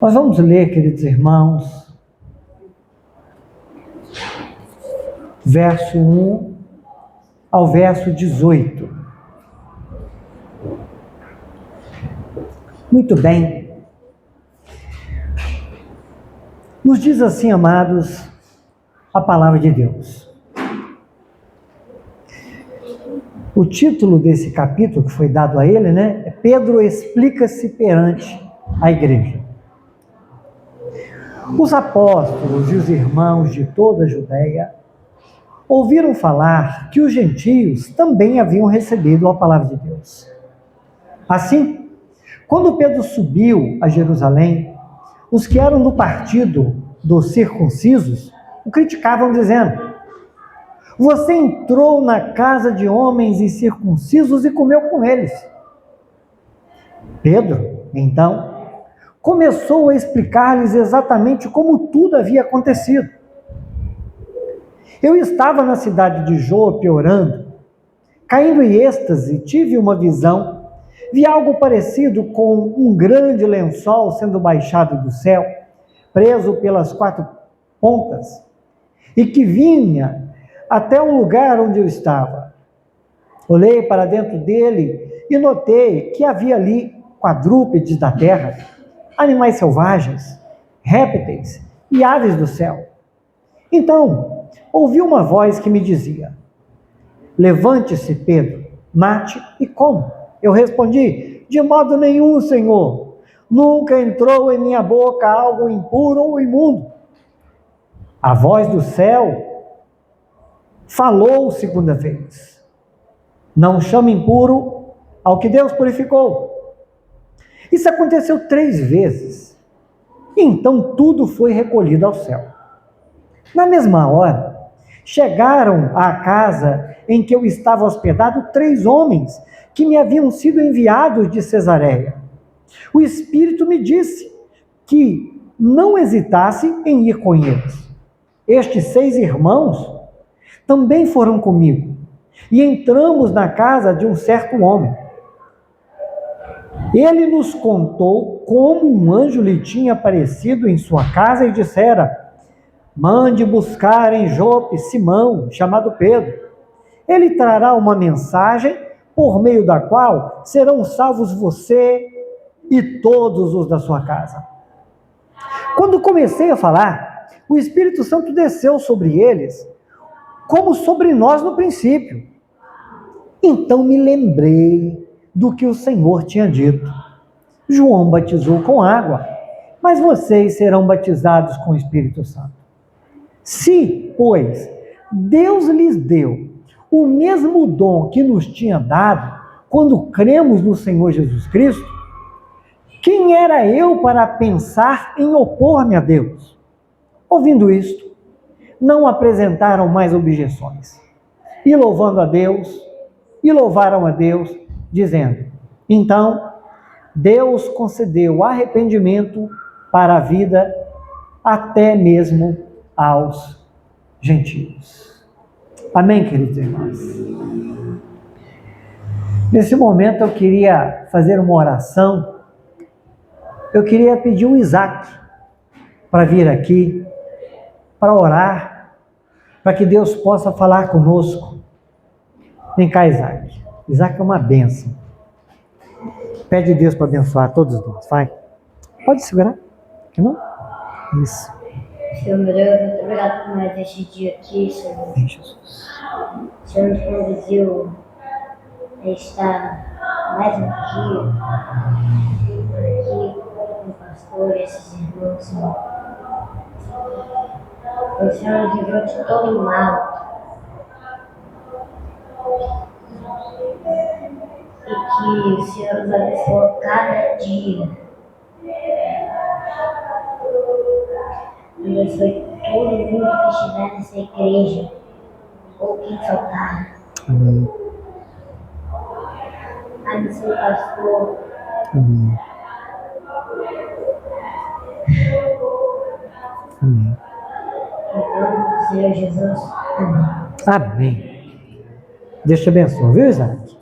Nós vamos ler, queridos irmãos, verso 1 ao verso 18. Muito bem. Nos diz assim, amados, a palavra de Deus. O título desse capítulo que foi dado a ele, é Pedro explica-se perante a igreja. Os apóstolos e os irmãos de toda a Judéia ouviram falar que os gentios também haviam recebido a palavra de Deus. Assim, quando Pedro subiu a Jerusalém, os que eram do partido dos circuncisos o criticavam, dizendo: você entrou na casa de homens incircuncisos e comeu com eles. Pedro, então, começou a explicar-lhes exatamente como tudo havia acontecido. Eu estava na cidade de Jope orando, caindo em êxtase, tive uma visão, vi algo parecido com um grande lençol sendo baixado do céu, preso pelas 4 pontas, e que vinha até o lugar onde eu estava. Olhei para dentro dele e notei que havia ali quadrúpedes da terra, animais selvagens, répteis e aves do céu. Então, ouvi uma voz que me dizia: levante-se, Pedro, mate e coma. Eu respondi: de modo nenhum, Senhor. Nunca entrou em minha boca algo impuro ou imundo. A voz do céu falou segunda vez: não chame impuro ao que Deus purificou. Isso aconteceu 3 vezes. Então tudo foi recolhido ao céu. Na mesma hora, chegaram à casa em que eu estava hospedado 3 homens que me haviam sido enviados de Cesareia. O Espírito me disse que não hesitasse em ir com eles. Estes 6 irmãos também foram comigo e entramos na casa de um certo homem. Ele nos contou como um anjo lhe tinha aparecido em sua casa e dissera: mande buscar em Jope Simão, chamado Pedro. Ele trará uma mensagem por meio da qual serão salvos você e todos os da sua casa. Quando comecei a falar, o Espírito Santo desceu sobre eles, como sobre nós no princípio. Então me lembrei do que o Senhor tinha dito: João batizou com água, mas vocês serão batizados com o Espírito Santo. Se, pois, Deus lhes deu o mesmo dom que nos tinha dado quando cremos no Senhor Jesus Cristo, quem era eu para pensar em opor-me a Deus? Ouvindo isto, não apresentaram mais objeções, e louvaram a Deus, dizendo: então, Deus concedeu arrependimento para a vida até mesmo aos gentios. Amém, queridos irmãos? Nesse momento eu queria fazer uma oração. Eu queria pedir o Isaac para vir aqui, para orar, para que Deus possa falar conosco. Vem cá, Isaac. Isaac é uma bênção. Pede a Deus para abençoar todos nós. Vai. Pode segurar? Aqui não? Isso. Senhor meu Deus, muito obrigado por mais este dia aqui, Senhor. Amém, Jesus. O Senhor nos conduziu a estar mais um dia aqui com o pastor e esses irmãos, Senhor. O Senhor nos livrou de todo o mal. E que o Senhor nos abençoa cada dia. Abençoe todo mundo que estiver nessa igreja, ou quem faltar. Amém. Abençoe o pastor. Amém. Amém. Em nome do Senhor Jesus. Amém. Amém. Deus te abençoe, viu, Isaac?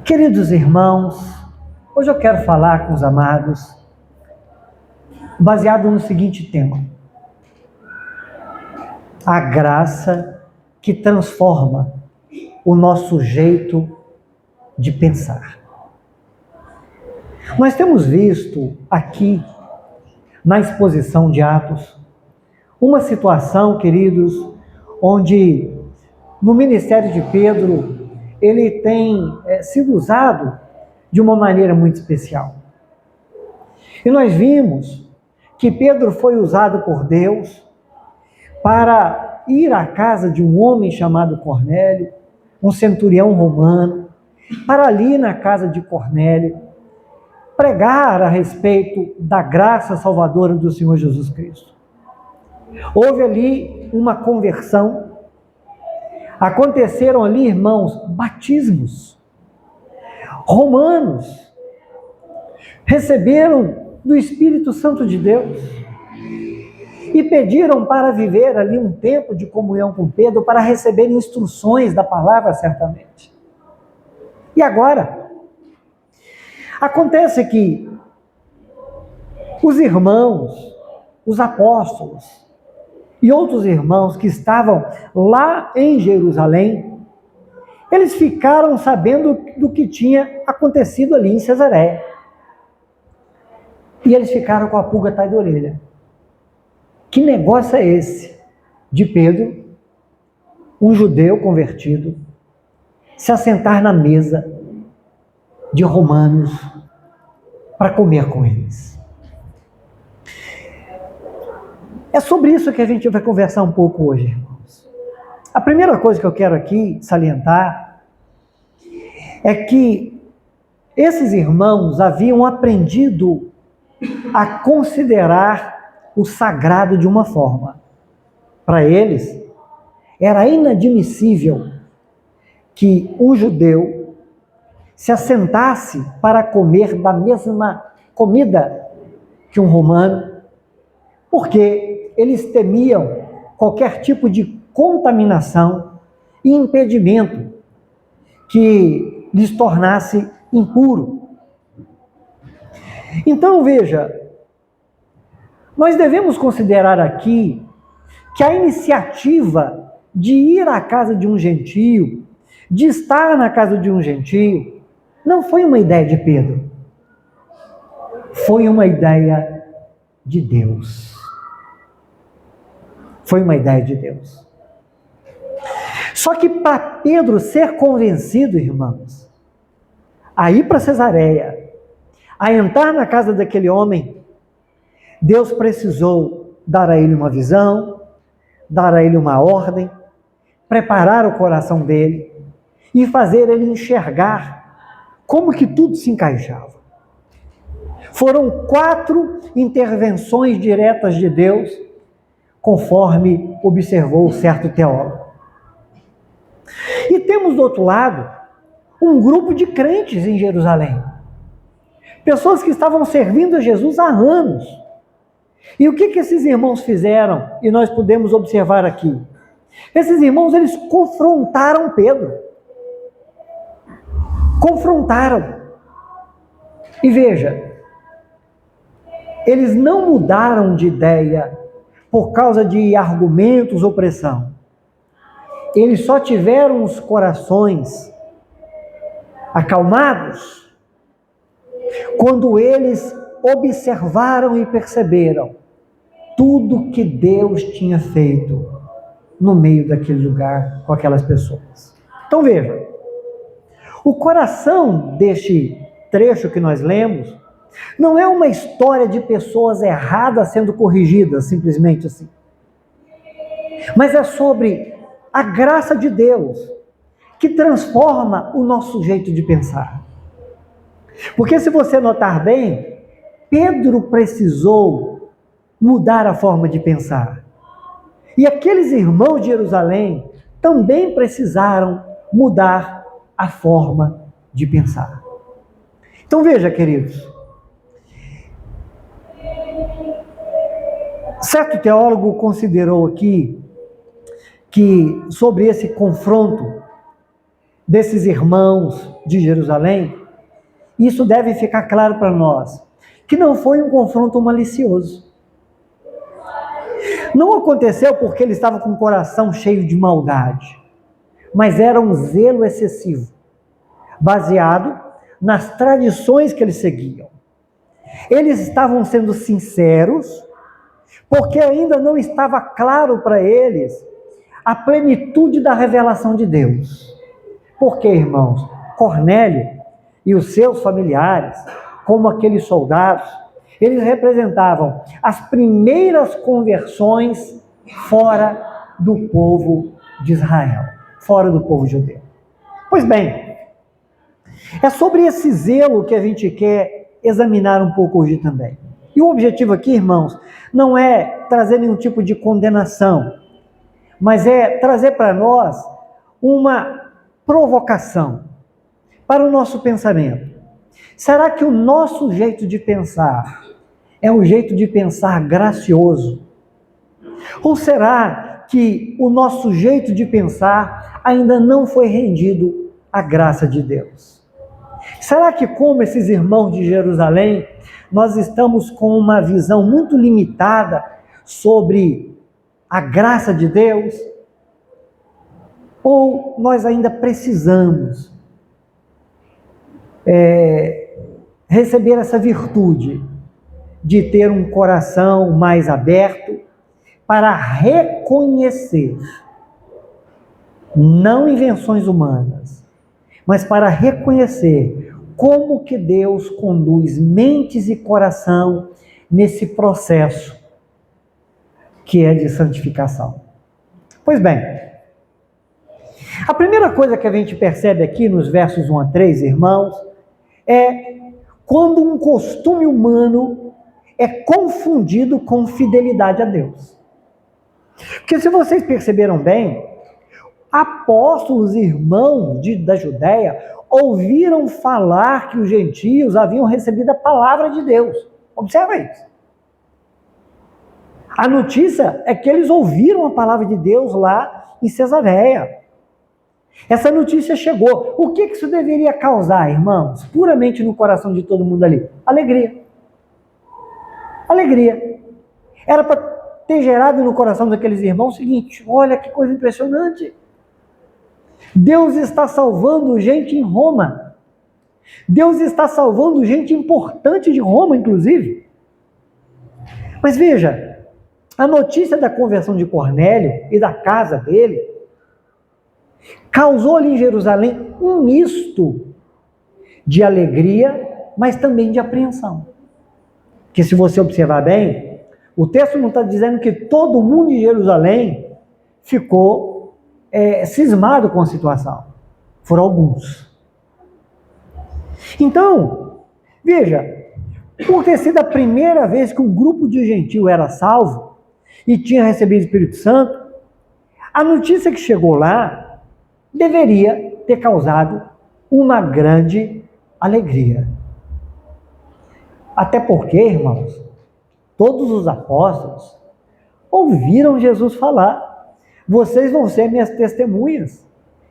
Queridos irmãos, Hoje eu quero falar com os amados baseado no seguinte tema: a graça que transforma o nosso jeito de pensar. Nós temos visto aqui, na exposição de Atos, uma situação, queridos, onde no ministério de Pedro, ele tem sido usado de uma maneira muito especial. E nós vimos que Pedro foi usado por Deus para ir à casa de um homem chamado Cornélio, um centurião romano, para ali na casa de Cornélio, pregar a respeito da graça salvadora do Senhor Jesus Cristo. Houve ali uma conversão, aconteceram ali, irmãos, batismos. Romanos receberam do Espírito Santo de Deus e pediram para viver ali um tempo de comunhão com Pedro, para receber instruções da palavra, certamente. E agora, acontece que os irmãos, os apóstolos e outros irmãos que estavam lá em Jerusalém, eles ficaram sabendo do que tinha acontecido ali em Cesareia. E eles ficaram com a pulga atrás da orelha. Que negócio é esse de Pedro, um judeu convertido, se assentar na mesa de romanos para comer com eles? É sobre isso que a gente vai conversar um pouco hoje, irmãos. A primeira coisa que eu quero aqui salientar é que esses irmãos haviam aprendido a considerar o sagrado de uma forma. Para eles, era inadmissível que um judeu se assentasse para comer da mesma comida que um romano, porque eles temiam qualquer tipo de contaminação e impedimento que lhes tornasse impuro. Então, veja, nós devemos considerar aqui que a iniciativa de ir à casa de um gentio, de estar na casa de um gentio, não foi uma ideia de Pedro. Foi uma ideia de Deus. Foi uma ideia de Deus. Só que para Pedro ser convencido, irmãos, a ir para Cesareia, a entrar na casa daquele homem, Deus precisou dar a ele uma visão, dar a ele uma ordem, preparar o coração dele e fazer ele enxergar como que tudo se encaixava. Foram 4 intervenções diretas de Deus, conforme observou certo teólogo. E temos do outro lado um grupo de crentes em Jerusalém. Pessoas que estavam servindo a Jesus há anos. E o que esses irmãos fizeram? E nós podemos observar aqui. Esses irmãos, eles confrontaram Pedro. Confrontaram. E veja, eles não mudaram de ideia por causa de argumentos ou pressão. Eles só tiveram os corações acalmados quando eles observaram e perceberam tudo que Deus tinha feito no meio daquele lugar com aquelas pessoas. Então veja, o coração deste trecho que nós lemos não é uma história de pessoas erradas sendo corrigidas, simplesmente assim. Mas é sobre a graça de Deus que transforma o nosso jeito de pensar. Porque se você notar bem, Pedro precisou mudar a forma de pensar. E aqueles irmãos de Jerusalém também precisaram mudar a forma de pensar. Então veja, queridos, certo teólogo considerou aqui que sobre esse confronto desses irmãos de Jerusalém, isso deve ficar claro para nós, que não foi um confronto malicioso. Não aconteceu porque ele estava com o coração cheio de maldade, mas era um zelo excessivo, baseado nas tradições que eles seguiam. Eles estavam sendo sinceros, porque ainda não estava claro para eles a plenitude da revelação de Deus. Porque, irmãos, Cornélio e os seus familiares, como aqueles soldados, eles representavam as primeiras conversões fora do povo de Israel, fora do povo judeu. Pois bem, é sobre esse zelo que a gente quer examinar um pouco hoje também. E o objetivo aqui, irmãos, não é trazer nenhum tipo de condenação, mas é trazer para nós uma provocação para o nosso pensamento. Será que o nosso jeito de pensar é um jeito de pensar gracioso? Ou será que o nosso jeito de pensar ainda não foi rendido à graça de Deus? Será que, como esses irmãos de Jerusalém, nós estamos com uma visão muito limitada sobre a graça de Deus? Ou nós ainda precisamos receber essa virtude de ter um coração mais aberto para reconhecer, não invenções humanas, mas para reconhecer como que Deus conduz mentes e coração nesse processo que é de santificação? Pois bem, a primeira coisa que a gente percebe aqui nos versos 1 a 3, irmãos, é quando um costume humano é confundido com fidelidade a Deus. Porque se vocês perceberam bem, apóstolos e irmãos da Judéia ouviram falar que os gentios haviam recebido a palavra de Deus. Observa isso. A notícia é que eles ouviram a palavra de Deus lá em Cesareia. Essa notícia chegou. O que isso deveria causar, irmãos? Puramente no coração de todo mundo ali. Alegria. Alegria. Era para ter gerado no coração daqueles irmãos o seguinte: olha que coisa impressionante. Deus está salvando gente em Roma. Deus está salvando gente importante de Roma, inclusive. Mas veja, a notícia da conversão de Cornélio e da casa dele causou ali em Jerusalém um misto de alegria, mas também de apreensão. Porque se você observar bem, o texto não está dizendo que todo mundo em Jerusalém ficou cismado com a situação. Foram alguns. Então, veja, por ter sido a primeira vez que um grupo de gentil era salvo e tinha recebido o Espírito Santo, a notícia que chegou lá deveria ter causado uma grande alegria. Até porque, irmãos, todos os apóstolos ouviram Jesus falar: vocês vão ser minhas testemunhas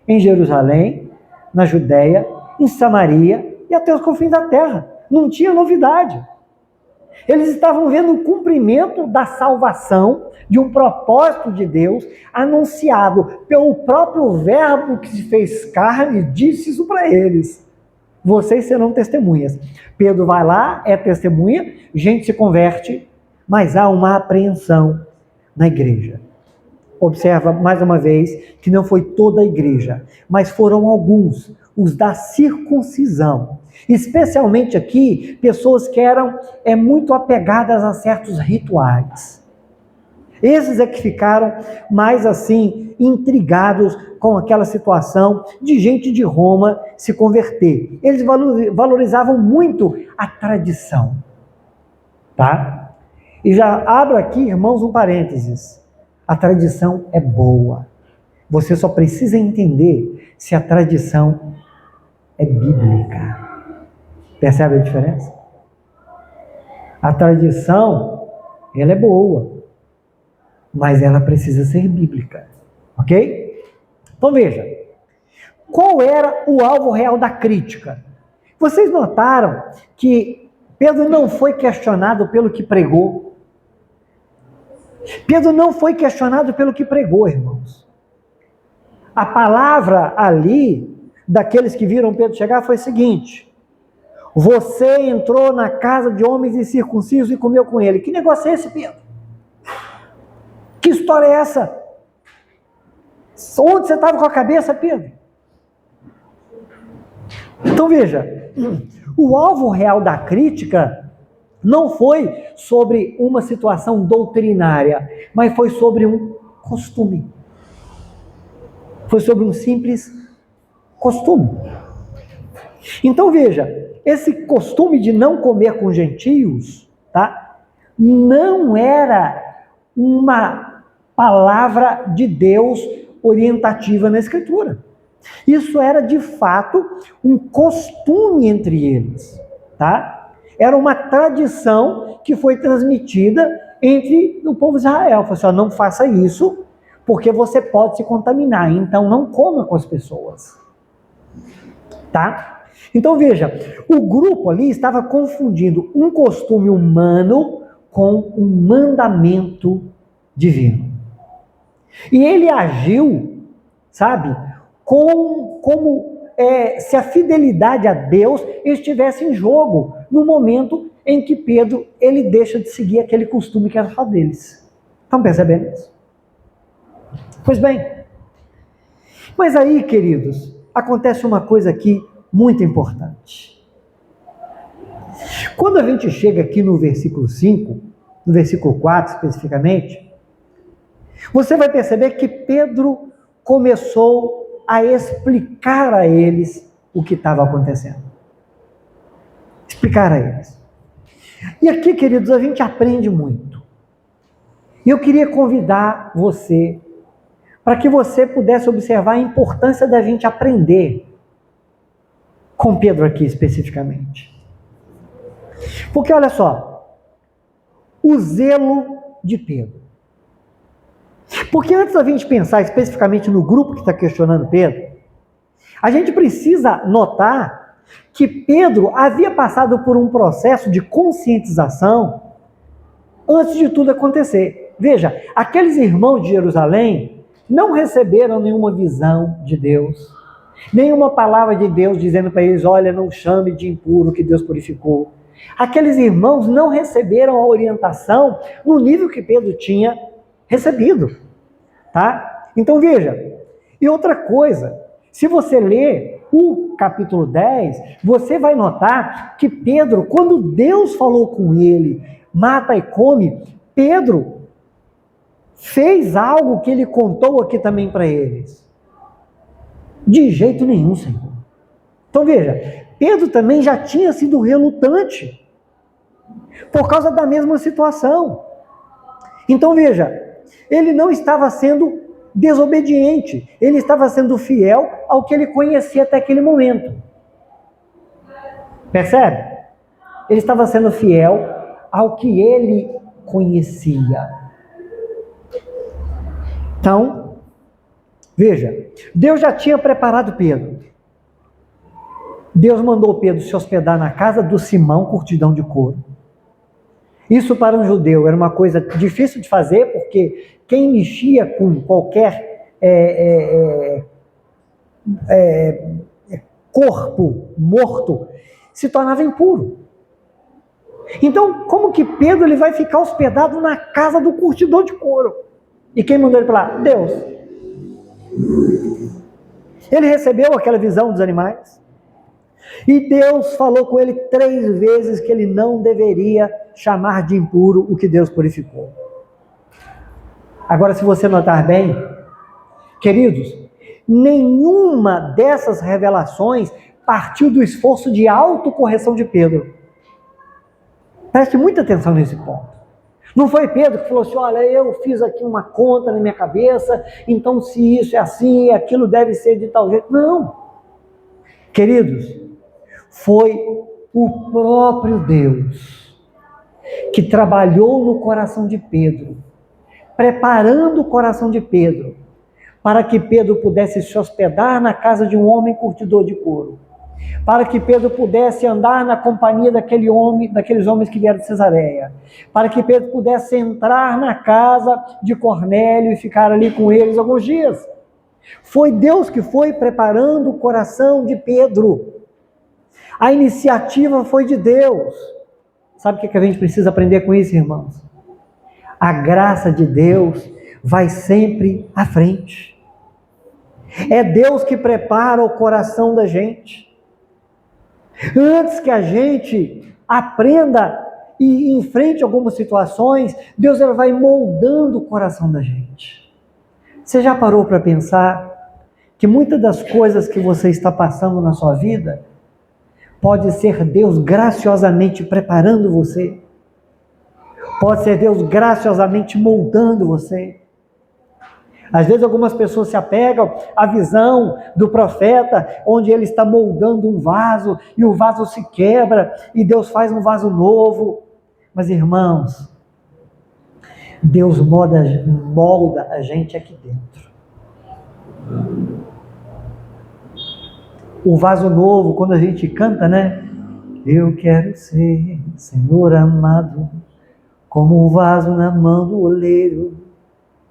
em Jerusalém, na Judéia, em Samaria e até os confins da terra. Não tinha novidade. Eles estavam vendo o cumprimento da salvação, de um propósito de Deus, anunciado pelo próprio Verbo que se fez carne, disse isso para eles: vocês serão testemunhas. Pedro vai lá, é testemunha, gente se converte, mas há uma apreensão na igreja. Observa mais uma vez que não foi toda a igreja, mas foram alguns, os da circuncisão. Especialmente aqui, pessoas que eram muito apegadas a certos rituais. Esses é que ficaram mais assim, intrigados com aquela situação de gente de Roma se converter. Eles valorizavam muito a tradição. Tá? E já abro aqui, irmãos, um parênteses. A tradição é boa. Você só precisa entender se a tradição é bíblica. Percebe a diferença? A tradição, ela é boa, mas ela precisa ser bíblica. Ok? Então veja, qual era o alvo real da crítica? Vocês notaram que Pedro não foi questionado pelo que pregou? Pedro não foi questionado pelo que pregou, irmãos. A palavra ali, daqueles que viram Pedro chegar, foi a seguinte: você entrou na casa de homens incircuncisos e comeu com ele. Que negócio é esse, Pedro? Que história é essa? Onde você estava com a cabeça, Pedro? Então veja, o alvo real da crítica não foi sobre uma situação doutrinária, mas foi sobre um costume. Foi sobre um simples costume. Então veja, esse costume de não comer com gentios, tá? Não era uma palavra de Deus orientativa na Escritura. Isso era de fato um costume entre eles, tá? Era uma tradição que foi transmitida entre o povo de Israel. Falou assim, ó, não faça isso, porque você pode se contaminar, então não coma com as pessoas, tá? Então veja, o grupo ali estava confundindo um costume humano com um mandamento divino. E ele agiu, sabe, como se a fidelidade a Deus estivesse em jogo no momento em que Pedro ele deixa de seguir aquele costume que era só deles. Estão percebendo isso? Pois bem, mas aí, queridos, acontece uma coisa aqui muito importante. Quando a gente chega aqui no versículo 5, no versículo 4 especificamente, você vai perceber que Pedro começou a explicar a eles o que estava acontecendo. Explicar a eles. E aqui, queridos, a gente aprende muito. E eu queria convidar você para que você pudesse observar a importância da gente aprender com Pedro aqui especificamente. Porque olha só, o zelo de Pedro. Porque antes da gente pensar especificamente no grupo que está questionando Pedro, a gente precisa notar que Pedro havia passado por um processo de conscientização antes de tudo acontecer. Veja, aqueles irmãos de Jerusalém não receberam nenhuma visão de Deus, nenhuma palavra de Deus dizendo para eles, olha, não chame de impuro que Deus purificou. Aqueles irmãos não receberam a orientação no nível que Pedro tinha recebido, tá? Então veja, e outra coisa, se você ler o capítulo 10, você vai notar que Pedro, quando Deus falou com ele, mata e come, Pedro fez algo que ele contou aqui também para eles. De jeito nenhum, Senhor. Então veja, Pedro também já tinha sido relutante por causa da mesma situação. Então veja, ele não estava sendo desobediente, ele estava sendo fiel ao que ele conhecia até aquele momento. Percebe? Ele estava sendo fiel ao que ele conhecia. Então, veja, Deus já tinha preparado Pedro. Deus mandou Pedro se hospedar na casa do Simão, curtidão de couro. Isso para um judeu era uma coisa difícil de fazer, porque quem mexia com qualquer corpo morto se tornava impuro. Então, como que Pedro ele vai ficar hospedado na casa do curtidor de couro? E quem mandou ele para lá? Deus. Ele recebeu aquela visão dos animais. E Deus falou com ele 3 vezes que ele não deveria chamar de impuro o que Deus purificou. Agora, se você notar bem, queridos, nenhuma dessas revelações partiu do esforço de autocorreção de Pedro. Preste muita atenção nesse ponto. Não foi Pedro que falou assim, olha, eu fiz aqui uma conta na minha cabeça, então se isso é assim, aquilo deve ser de tal jeito. Não. Queridos, foi o próprio Deus que trabalhou no coração de Pedro, preparando o coração de Pedro, para que Pedro pudesse se hospedar na casa de um homem curtidor de couro. para que Pedro pudesse andar na companhia daqueles homens que vieram de Cesareia, para que Pedro pudesse entrar na casa de Cornélio e ficar ali com eles alguns dias. Foi Deus que foi preparando o coração de Pedro. A iniciativa foi de Deus. Sabe o que a gente precisa aprender com isso, irmãos? A graça de Deus vai sempre à frente. É Deus que prepara o coração da gente. Antes que a gente aprenda e enfrente algumas situações, Deus vai moldando o coração da gente. Você já parou para pensar que muitas das coisas que você está passando na sua vida pode ser Deus graciosamente preparando você? Pode ser Deus graciosamente moldando você? Às vezes algumas pessoas se apegam à visão do profeta, onde ele está moldando um vaso, e o vaso se quebra, e Deus faz um vaso novo. Mas irmãos, Deus molda a gente aqui dentro. O vaso novo, quando a gente canta, né? Eu quero ser, Senhor amado, como um vaso na mão do oleiro.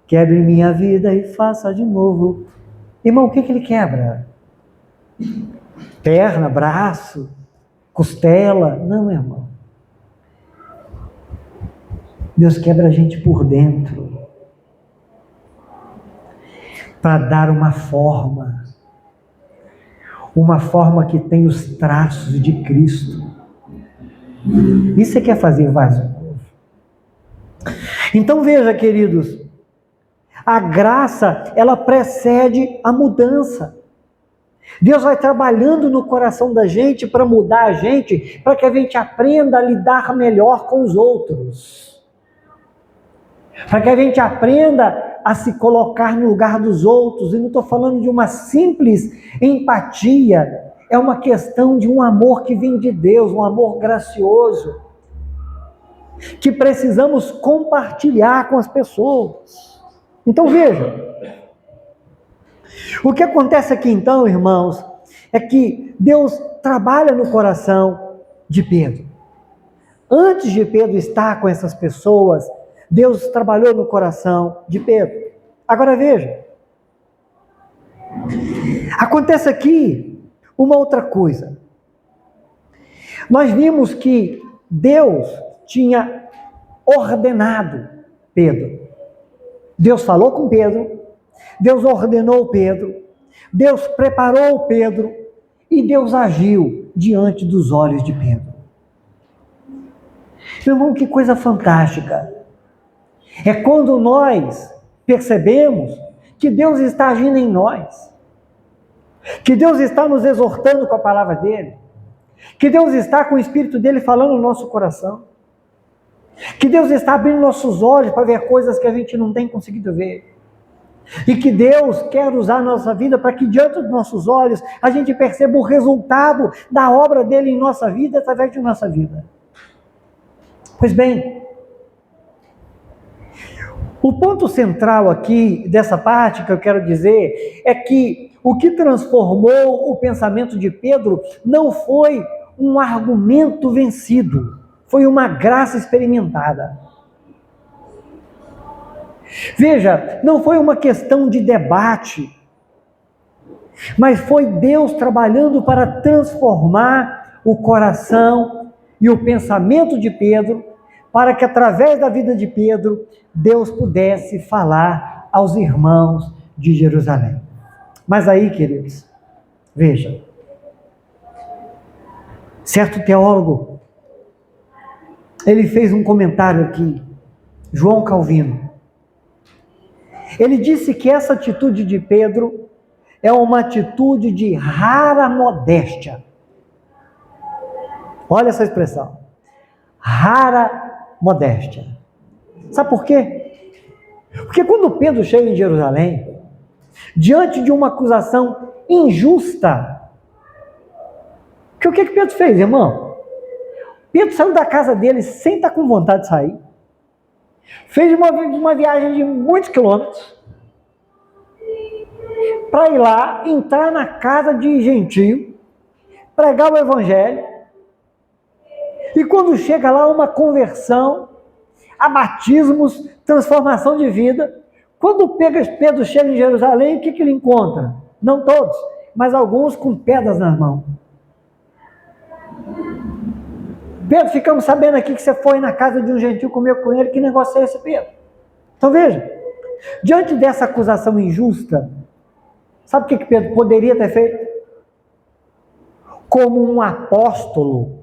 Quebre minha vida e faça de novo. Irmão, o que ele quebra? Perna, braço, costela? Não, irmão. Deus quebra a gente por dentro para dar uma forma que tem os traços de Cristo. Isso é que é fazer vaso novo. Então veja, queridos, a graça, ela precede a mudança. Deus vai trabalhando no coração da gente para mudar a gente, para que a gente aprenda a lidar melhor com os outros. Para que a gente aprenda a se colocar no lugar dos outros. E não estou falando de uma simples empatia, é uma questão de um amor que vem de Deus, um amor gracioso, que precisamos compartilhar com as pessoas. Então veja, o que acontece aqui então, irmãos, é que Deus trabalha no coração de Pedro. Antes de Pedro estar com essas pessoas, Deus trabalhou no coração de Pedro. Agora veja, acontece aqui uma outra coisa. Nós vimos que Deus tinha ordenado Pedro. Deus falou com Pedro, Deus ordenou Pedro, Deus preparou Pedro e Deus agiu diante dos olhos de Pedro. Meu irmão, que coisa fantástica! É quando nós percebemos que Deus está agindo em nós, que Deus está nos exortando com a palavra dele, que Deus está com o Espírito dele falando no nosso coração, que Deus está abrindo nossos olhos para ver coisas que a gente não tem conseguido ver, e que Deus quer usar a nossa vida para que diante dos nossos olhos a gente perceba o resultado da obra dele em nossa vida, através de nossa vida. Pois bem, o ponto central aqui dessa parte que eu quero dizer é que o que transformou o pensamento de Pedro não foi um argumento vencido, foi uma graça experimentada. Veja, não foi uma questão de debate, mas foi Deus trabalhando para transformar o coração e o pensamento de Pedro, para que através da vida de Pedro, Deus pudesse falar aos irmãos de Jerusalém. Mas aí, queridos, veja, certo teólogo, ele fez um comentário aqui, João Calvino. Ele disse que essa atitude de Pedro é uma atitude de rara modéstia. Olha essa expressão, rara modéstia. Sabe por quê? Porque quando Pedro chega em Jerusalém, diante de uma acusação injusta, o que Pedro fez, irmão? Pedro saiu da casa dele sem estar com vontade de sair, fez uma viagem de muitos quilômetros para ir lá, entrar na casa de gentio, pregar o evangelho, e quando chega lá uma conversão, a batismos, transformação de vida, quando Pedro chega em Jerusalém, o que ele encontra? Não todos, mas alguns com pedras nas mãos. Pedro, ficamos sabendo aqui que você foi na casa de um gentil, comeu com ele, que negócio é esse, Pedro? Então veja, diante dessa acusação injusta, sabe o que Pedro poderia ter feito? Como um apóstolo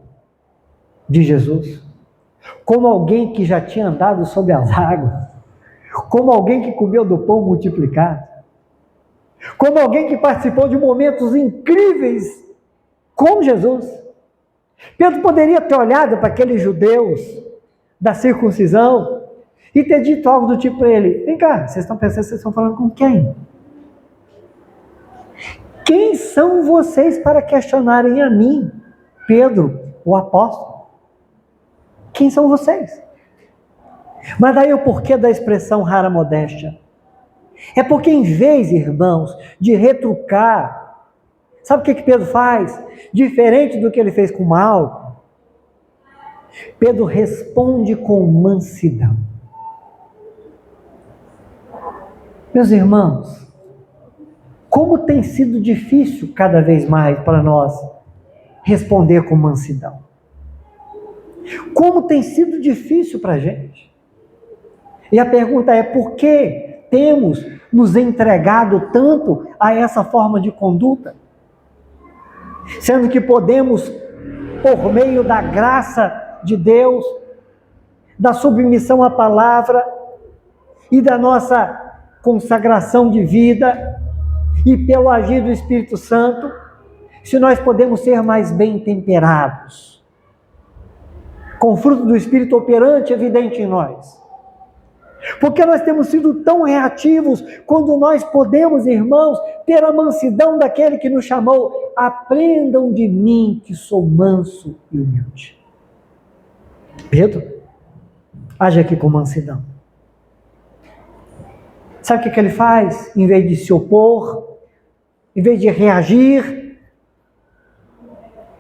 de Jesus, como alguém que já tinha andado sobre as águas, como alguém que comeu do pão multiplicado, como alguém que participou de momentos incríveis com Jesus. Pedro poderia ter olhado para aqueles judeus da circuncisão e ter dito algo do tipo para ele: vem cá, vocês estão pensando que vocês estão falando com quem? Quem são vocês para questionarem a mim, Pedro, o apóstolo? Quem são vocês? Mas daí o porquê da expressão rara modéstia? É porque em vez, irmãos, de retrucar, sabe o que Pedro faz? Diferente do que ele fez com Malco, Pedro responde com mansidão. Meus irmãos, como tem sido difícil cada vez mais para nós responder com mansidão. Como tem sido difícil para a gente. E a pergunta é: por que temos nos entregado tanto a essa forma de conduta? Sendo que podemos, por meio da graça de Deus, da submissão à palavra e da nossa consagração de vida e pelo agir do Espírito Santo, se nós podemos ser mais bem temperados, com o fruto do Espírito operante evidente em nós. Porque nós temos sido tão reativos quando nós podemos, irmãos, ter a mansidão daquele que nos chamou. Aprendam de mim que sou manso e humilde. Pedro, age aqui com mansidão. Sabe o que ele faz? Em vez de se opor, em vez de reagir,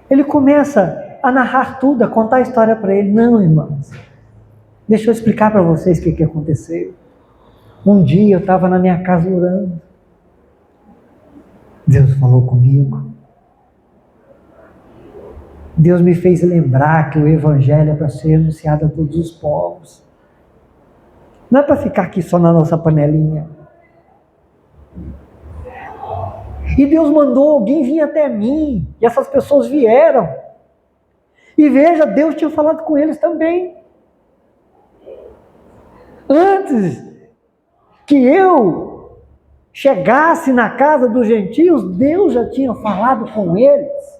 ele começa a narrar tudo, a contar a história para ele. Não, irmãos, deixa eu explicar para vocês o que aconteceu. Um dia eu estava na minha casa orando. Deus falou comigo. Deus me fez lembrar que o Evangelho é para ser anunciado a todos os povos. Não é para ficar aqui só na nossa panelinha. E Deus mandou alguém vir até mim. E essas pessoas vieram. E veja, Deus tinha falado com eles também. Antes que eu chegasse na casa dos gentios, Deus já tinha falado com eles.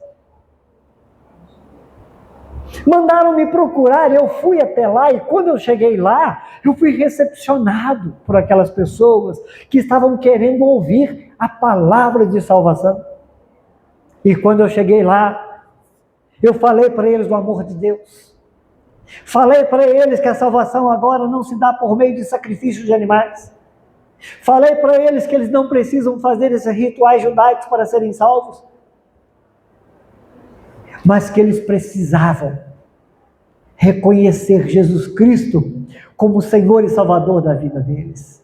Mandaram me procurar, eu fui até lá, e quando eu cheguei lá, eu fui recepcionado por aquelas pessoas que estavam querendo ouvir a palavra de salvação. E quando eu cheguei lá, eu falei para eles do amor de Deus. Falei para eles que a salvação agora não se dá por meio de sacrifício de animais. Falei para eles que eles não precisam fazer esses rituais judaicos para serem salvos, mas que eles precisavam reconhecer Jesus Cristo como Senhor e Salvador da vida deles.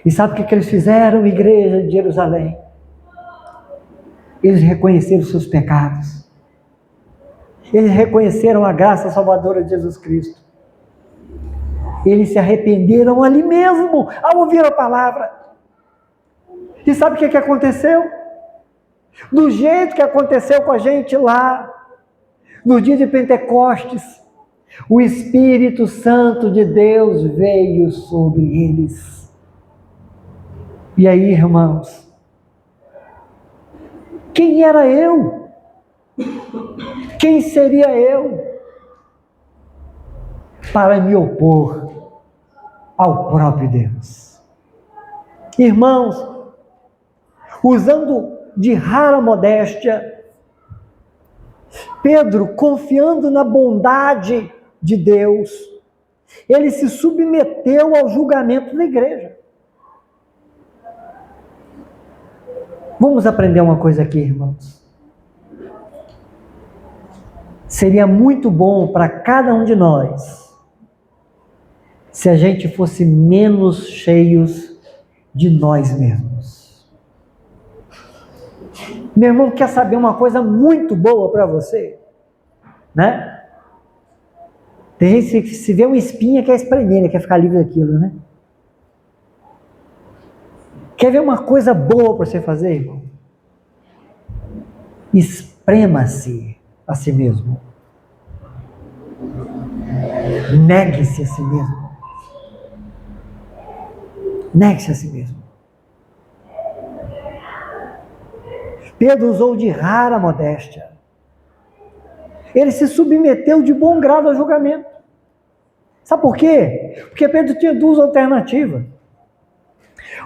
E sabe o que eles fizeram, igreja de Jerusalém? Eles reconheceram os seus pecados. Eles reconheceram a graça salvadora de Jesus Cristo. Eles se arrependeram ali mesmo, ao ouvir a palavra. E sabe o que aconteceu? Do jeito que aconteceu com a gente lá, no dia de Pentecostes, o Espírito Santo de Deus veio sobre eles. E aí, irmãos, quem era eu? Quem seria eu para me opor ao próprio Deus? Irmãos, usando de rara modéstia, Pedro, confiando na bondade de Deus, ele se submeteu ao julgamento da igreja. Vamos aprender uma coisa aqui, irmãos. Seria muito bom para cada um de nós se a gente fosse menos cheios de nós mesmos. Meu irmão, quer saber uma coisa muito boa para você? Né? Tem gente que se vê uma espinha quer espremer, quer ficar livre daquilo, né? Quer ver uma coisa boa para você fazer, irmão? Esprema-se a si mesmo. Negue-se a si mesmo. Negue-se a si mesmo. Pedro usou de rara modéstia. Ele se submeteu de bom grado ao julgamento. Sabe por quê? Porque Pedro tinha duas alternativas.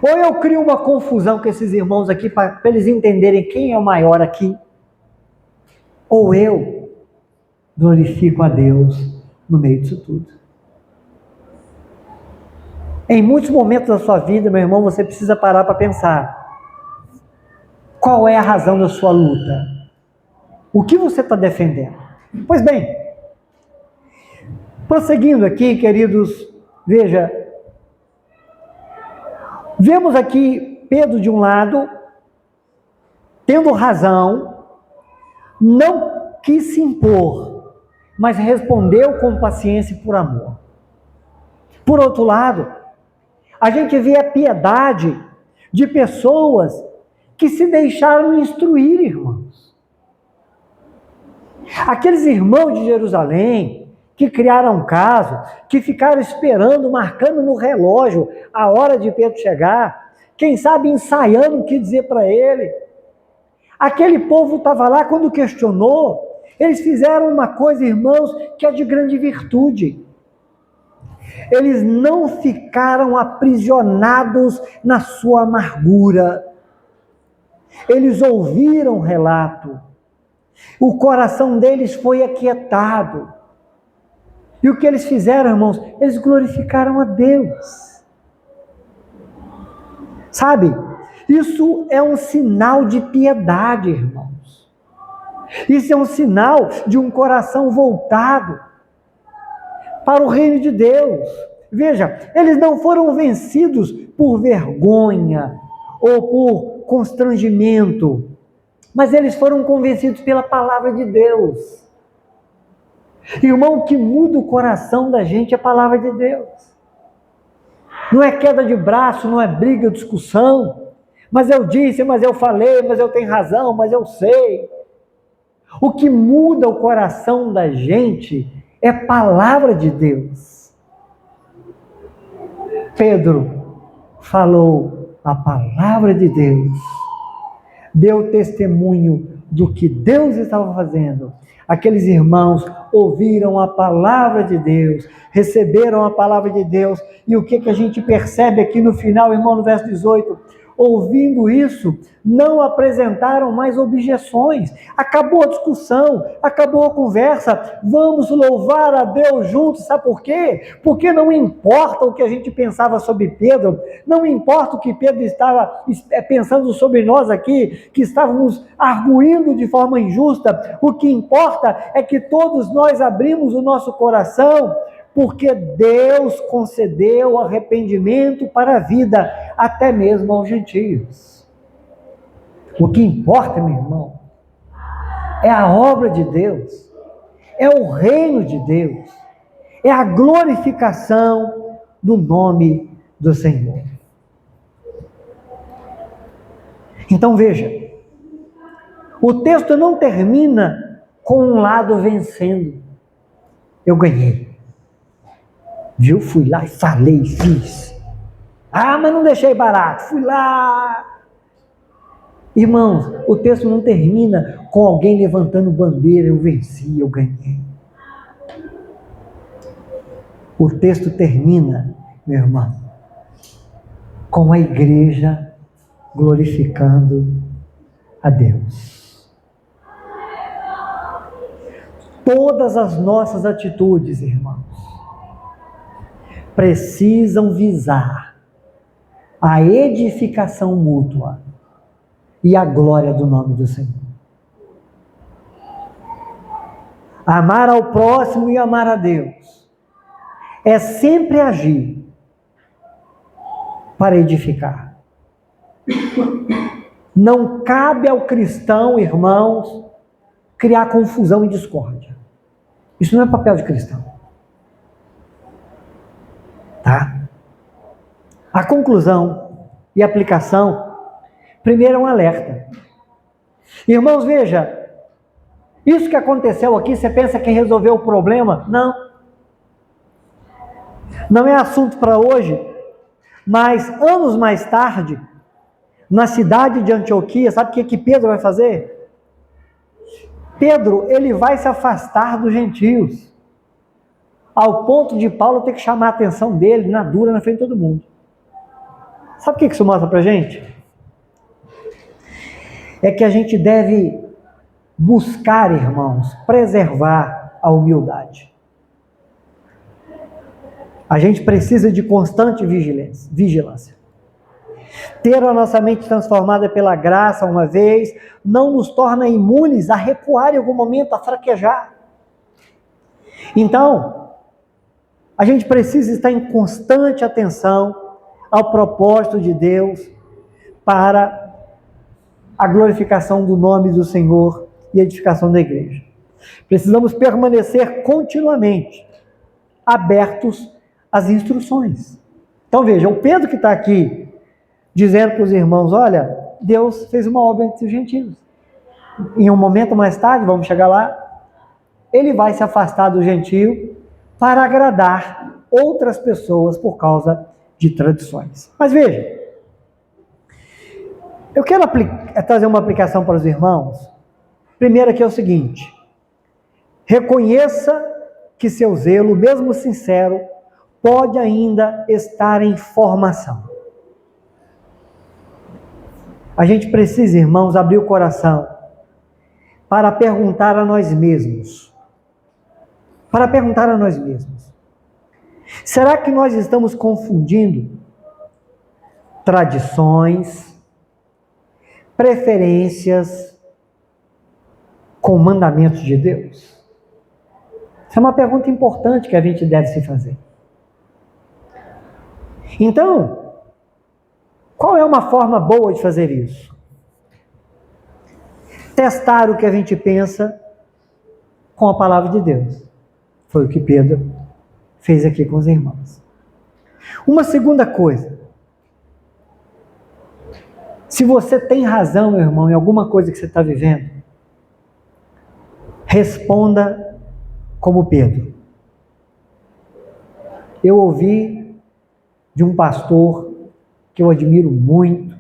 Ou eu crio uma confusão com esses irmãos aqui para eles entenderem quem é o maior aqui, ou eu glorifico a Deus no meio disso tudo. Em muitos momentos da sua vida, meu irmão, você precisa parar para pensar. Qual é a razão da sua luta? O que você está defendendo? Pois bem, prosseguindo aqui, queridos, veja, vemos aqui Pedro de um lado, tendo razão, não quis se impor, mas respondeu com paciência e por amor. Por outro lado, a gente vê a piedade de pessoas que se deixaram instruir, irmãos. Aqueles irmãos de Jerusalém que criaram um caso, que ficaram esperando, marcando no relógio a hora de Pedro chegar, quem sabe ensaiando o que dizer para ele. Aquele povo estava lá, quando questionou, eles fizeram uma coisa, irmãos, que é de grande virtude. Eles não ficaram aprisionados na sua amargura. Eles ouviram o relato. O coração deles foi aquietado. E o que eles fizeram, irmãos? Eles glorificaram a Deus. Sabe? Isso é um sinal de piedade, irmãos. Isso é um sinal de um coração voltado para o reino de Deus. Veja, eles não foram vencidos por vergonha ou por constrangimento, mas eles foram convencidos pela palavra de Deus. Irmão, o que muda o coração da gente é a palavra de Deus. Não é queda de braço, não é briga, discussão. Mas eu disse, mas eu falei, mas eu tenho razão, mas eu sei. O que muda o coração da gente é a palavra de Deus. Pedro falou a palavra de Deus. Deu testemunho do que Deus estava fazendo. Aqueles irmãos ouviram a palavra de Deus, receberam a palavra de Deus, e o que a gente percebe aqui no final, irmão, no verso 18? Ouvindo isso, não apresentaram mais objeções. Acabou a discussão, acabou a conversa. Vamos louvar a Deus juntos. Sabe por quê? Porque não importa o que a gente pensava sobre Pedro, não importa o que Pedro estava pensando sobre nós aqui, que estávamos arguindo de forma injusta. O que importa é que todos nós abrimos o nosso coração, porque Deus concedeu arrependimento para a vida, até mesmo aos gentios. O que importa, meu irmão, é a obra de Deus, é o reino de Deus, é a glorificação do nome do Senhor. Então veja, o texto não termina com um lado vencendo. Eu ganhei. Viu? Fui lá e falei, fiz. Ah, mas não deixei barato. Fui lá. Irmãos, o texto não termina com alguém levantando bandeira, eu venci, eu ganhei. O texto termina, meu irmão, com a igreja glorificando a Deus. Todas as nossas atitudes, irmãos, precisam visar a edificação mútua e a glória do nome do Senhor. Amar ao próximo e amar a Deus é sempre agir para edificar. Não cabe ao cristão, irmãos, criar confusão e discórdia. Isso não é papel de cristão. Tá? A conclusão e aplicação, primeiro é um alerta. Irmãos, veja, isso que aconteceu aqui, você pensa que resolveu o problema? Não. Não é assunto para hoje, mas anos mais tarde, na cidade de Antioquia, sabe o que Pedro vai fazer? Pedro, ele vai se afastar dos gentios, ao ponto de Paulo ter que chamar a atenção dele, na dura, na frente de todo mundo. Sabe o que isso mostra pra gente? É que a gente deve buscar, irmãos, preservar a humildade. A gente precisa de constante vigilância. Ter a nossa mente transformada pela graça uma vez não nos torna imunes a recuar em algum momento, a fraquejar. Então, a gente precisa estar em constante atenção ao propósito de Deus para a glorificação do nome do Senhor e a edificação da igreja. Precisamos permanecer continuamente abertos às instruções. Então veja, o Pedro que está aqui dizendo para os irmãos, olha, Deus fez uma obra entre os gentios. Em um momento mais tarde, vamos chegar lá, ele vai se afastar do gentio para agradar outras pessoas por causa de tradições. Mas veja, eu quero trazer uma aplicação para os irmãos. Primeiro que é o seguinte, reconheça que seu zelo, mesmo sincero, pode ainda estar em formação. A gente precisa, irmãos, abrir o coração para perguntar a nós mesmos. Para perguntar a nós mesmos. Será que nós estamos confundindo tradições, preferências com mandamentos de Deus? Essa é uma pergunta importante que a gente deve se fazer. Então, qual é uma forma boa de fazer isso? Testar o que a gente pensa com a palavra de Deus. Foi o que Pedro fez aqui com os irmãos. Uma segunda coisa. Se você tem razão, meu irmão, em alguma coisa que você está vivendo, responda como Pedro. Eu ouvi de um pastor que eu admiro muito,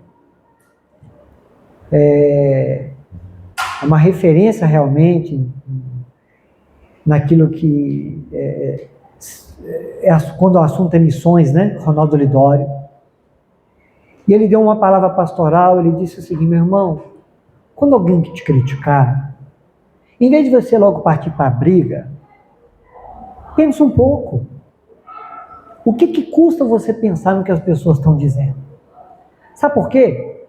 é uma referência realmente naquilo que quando o assunto é missões, né? Ronaldo Lidório. E ele deu uma palavra pastoral, ele disse o seguinte, meu irmão, quando alguém te criticar, em vez de você logo partir para a briga, pensa um pouco. O que custa você pensar no que as pessoas estão dizendo? Sabe por quê?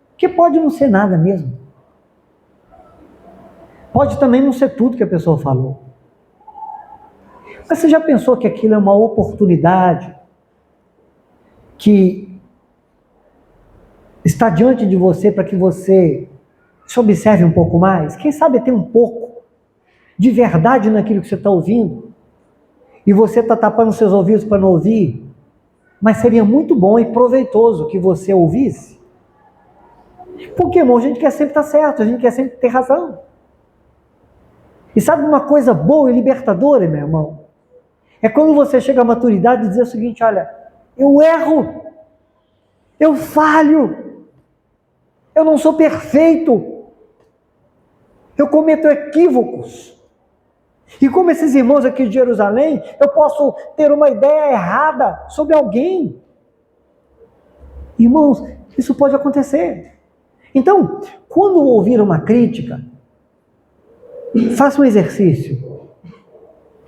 Porque pode não ser nada mesmo. Pode também não ser tudo que a pessoa falou. Mas você já pensou que aquilo é uma oportunidade que está diante de você para que você se observe um pouco mais? Quem sabe ter um pouco de verdade naquilo que você está ouvindo e você está tapando seus ouvidos para não ouvir, mas seria muito bom e proveitoso que você ouvisse. Porque, irmão, a gente quer sempre estar certo, a gente quer sempre ter razão. E sabe uma coisa boa e libertadora, meu irmão? É quando você chega à maturidade e diz o seguinte, olha, eu erro, eu falho, eu não sou perfeito, eu cometo equívocos. E como esses irmãos aqui de Jerusalém, eu posso ter uma ideia errada sobre alguém. Irmãos, isso pode acontecer. Então, quando ouvir uma crítica, faça um exercício.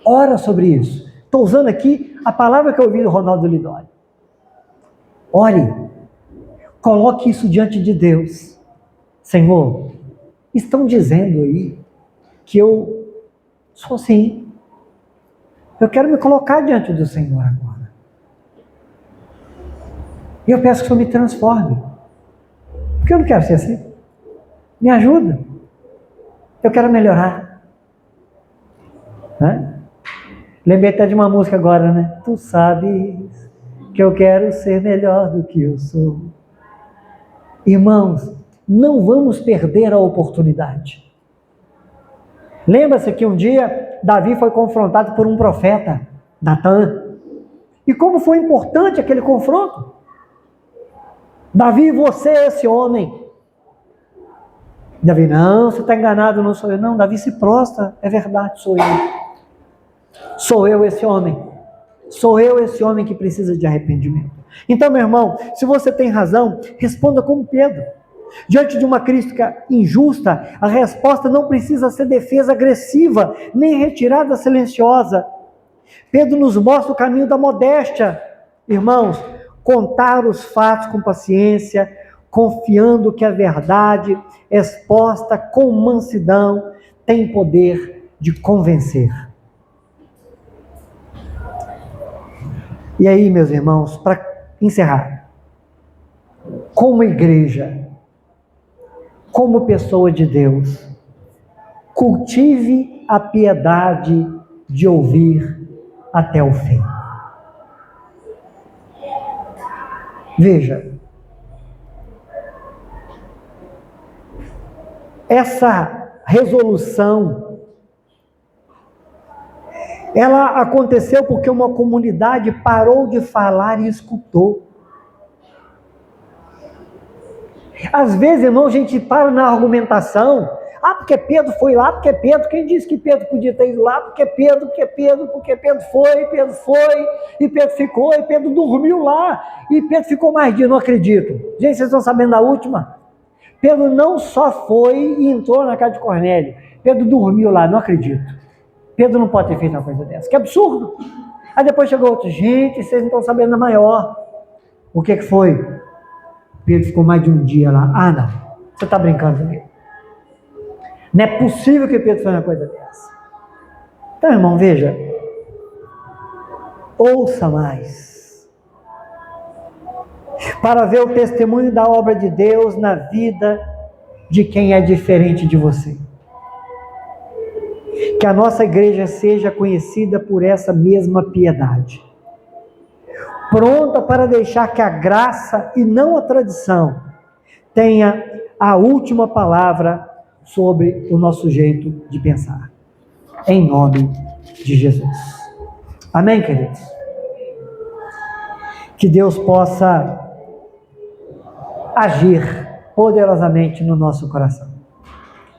Ora sobre isso. Estou usando aqui a palavra que eu ouvi do Ronaldo Lidório. Ore. Coloque isso diante de Deus. Senhor, estão dizendo aí que eu Sou sim. Eu quero me colocar diante do Senhor agora. E eu peço que o Senhor me transforme. Porque eu não quero ser assim. Me ajuda. Eu quero melhorar. Né? Lembrei até de uma música agora, né? Tu sabes que eu quero ser melhor do que eu sou. Irmãos, não vamos perder a oportunidade. Lembra-se que um dia Davi foi confrontado por um profeta, Natã. E como foi importante aquele confronto? Davi, você é esse homem. Davi, não, você está enganado, não sou eu. Não, Davi se prostra, é verdade, sou eu. Sou eu esse homem. Sou eu esse homem que precisa de arrependimento. Então, meu irmão, se você tem razão, responda como Pedro. Diante de uma crítica injusta, a resposta não precisa ser defesa agressiva, nem retirada silenciosa. Pedro nos mostra o caminho da modéstia. Irmãos, contar os fatos com paciência, confiando que a verdade, exposta com mansidão, tem poder de convencer. E aí, meus irmãos, para encerrar, como igreja, como pessoa de Deus, cultive a piedade de ouvir até o fim. Veja, essa resolução, ela aconteceu porque uma comunidade parou de falar e escutou. Às vezes, irmão, a gente para na argumentação. Porque Pedro foi lá, porque Pedro, quem disse que Pedro podia ter ido lá? Porque Pedro foi, e Pedro ficou, e Pedro dormiu lá, e Pedro ficou mais dias, não acredito. Gente, vocês estão sabendo da última? Pedro não só foi e entrou na casa de Cornélio, Pedro dormiu lá, não acredito. Pedro não pode ter feito uma coisa dessa, que absurdo. Aí depois chegou outro, gente, vocês não estão sabendo da maior. O que foi? Pedro ficou mais de um dia lá. Não, você está brincando comigo. Não é possível que Pedro fez uma coisa dessa. Então, irmão, veja. Ouça mais. Para ver o testemunho da obra de Deus na vida de quem é diferente de você. Que a nossa igreja seja conhecida por essa mesma piedade. Pronta para deixar que a graça e não a tradição tenha a última palavra sobre o nosso jeito de pensar. Em nome de Jesus. Amém, queridos? Que Deus possa agir poderosamente no nosso coração.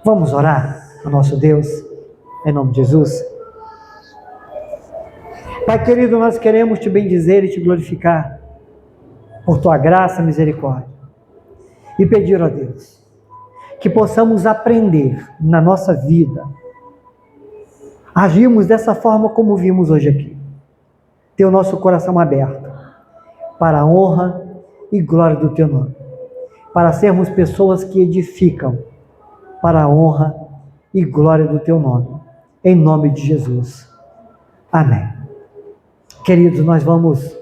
Vamos orar ao nosso Deus, em nome de Jesus. Pai querido, nós queremos te bendizer e te glorificar por tua graça e misericórdia. E pedir a Deus que possamos aprender na nossa vida, agirmos dessa forma como vimos hoje aqui. Ter o nosso coração aberto para a honra e glória do teu nome. Para sermos pessoas que edificam para a honra e glória do teu nome. Em nome de Jesus. Amém. Queridos, nós vamos